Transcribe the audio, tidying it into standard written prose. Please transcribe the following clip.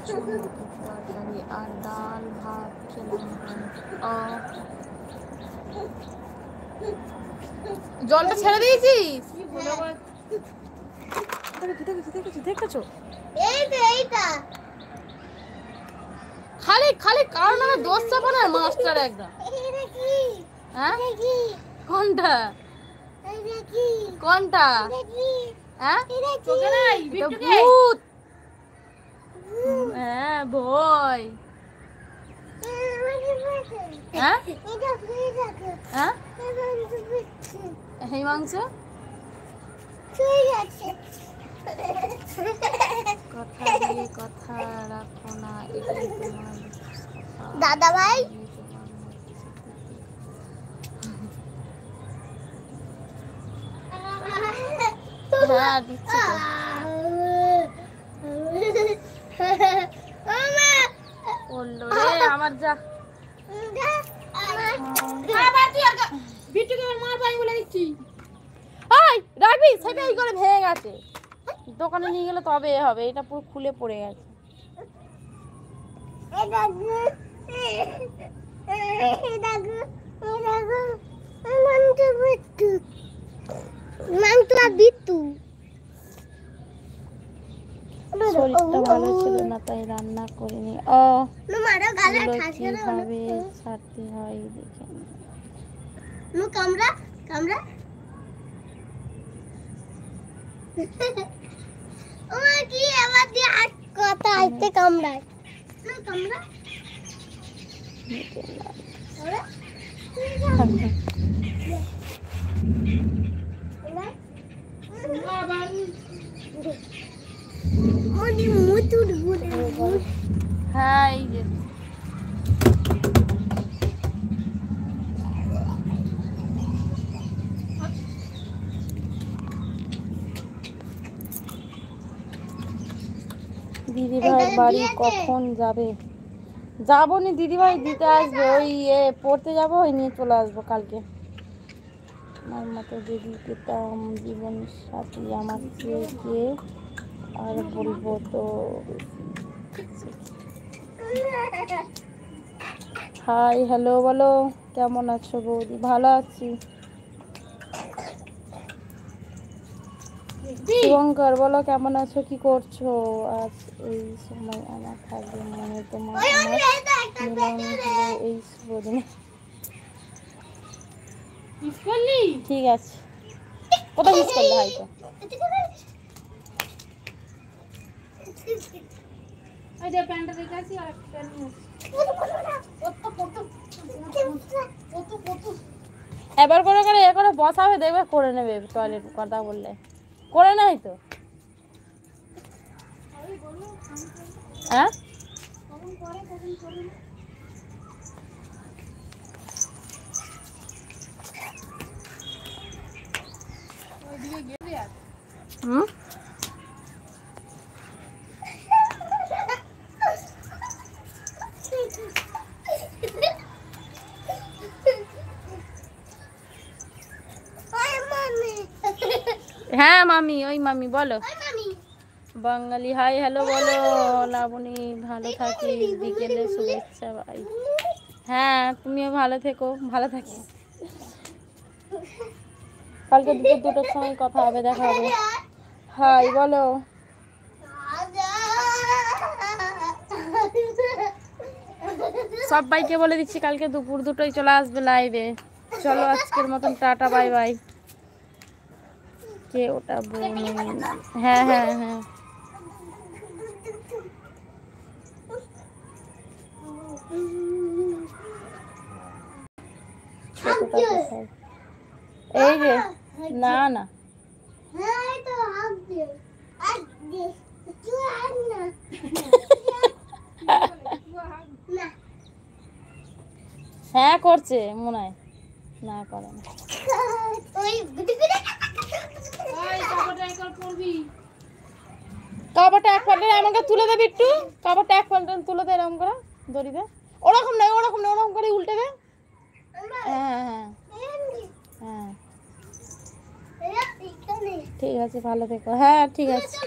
চুমকি তরকারি আর ডাল ভাত খেলাম। জলটা ছেড়ে দিয়েছিস? দেখেছো খালি খালি কারণ আমার দোষ চাপানো মাস্টার একদম। হ্যাঁ কোনটা কোনটা? হ্যাঁ ভূত। হ্যাঁ ভয়। হ্যাঁ হ্যাঁ হিমাংশু কথা দিয়ে কথা রাখো না, এটাই তোমার দাদা ভাই। হ্যাঁ দিচ্ছি বললো রে আমার যা রাখবি সেটাই করে ভেঙে গেছে। দোকানে নিয়ে গেলে তবে হবে, এটা পুরো খুলে পড়ে গেছে। শরীরটা ভালো ছিল না তাই রান্না করিনি। কিভাবে ছাড়তে হয় দেখে কথা আসতে কামড়ায় হ্যাঁ এই যে দিদিভাই বাড়ি কখন যাবে? যাবো নি দিদিভাই, দিতে আসবে ওই পড়তে যাবো, ওই নিয়ে চলে আসবো কালকে। আমার মতো যদি পেতাম জীবন সাথী আমার চেয়ে কে আর বলবো তো। হাই হ্যালো বলো, কেমন আছো বৌদি? ভালো আছি। শুভঙ্কর বলো কেমন আছো, কি করছো? আজ এই সময় আমার থাকবে মনে তোমার আমার মিলন হলো এই শুভ দিনে। ঠিক আছে, কোথায় মিস করলে হয়তো। এবার করে করে এ করে বসাবে, দেখবে করে নেবে। টয়লেট কথা বললে করে নাই তো। হ্যাঁ হুম হ্যাঁ মামি, ওই মামি বলো। বাঙালি হাই হ্যালো বলো। লাবণী ভালো থাকিস, বিকেলে শুভেচ্ছা ভাই। হ্যাঁ তুমিও ভালো থেকো, ভালো থাকিস। কালকে দুপুর 2টার সময় কথা হবে, দেখা হবে। হাই বলো। সবাইকে বলে দিচ্ছি কালকে দুপুর 2টায় চলে আসবে লাইভে। চলো আজকের মতন টাটা বাই বাই। কে ওটা বোন? হ্যাঁ হ্যাঁ হ্যাঁ এই যে না না হ্যাঁ করছে মনে হয়, না করে না। কাপড়টা এক পাল্টে আমাকে তুলে দেবে একটু, কাপড়টা এক পাল্টে তুলে দে এরকম করে দড়ি দে। ওরকম নয় ওরকম নয়, ওরকম করে উল্টে দে। হ্যাঁ হ্যাঁ হ্যাঁ ঠিক আছে, ভালো থেকো। হ্যাঁ ঠিক আছে।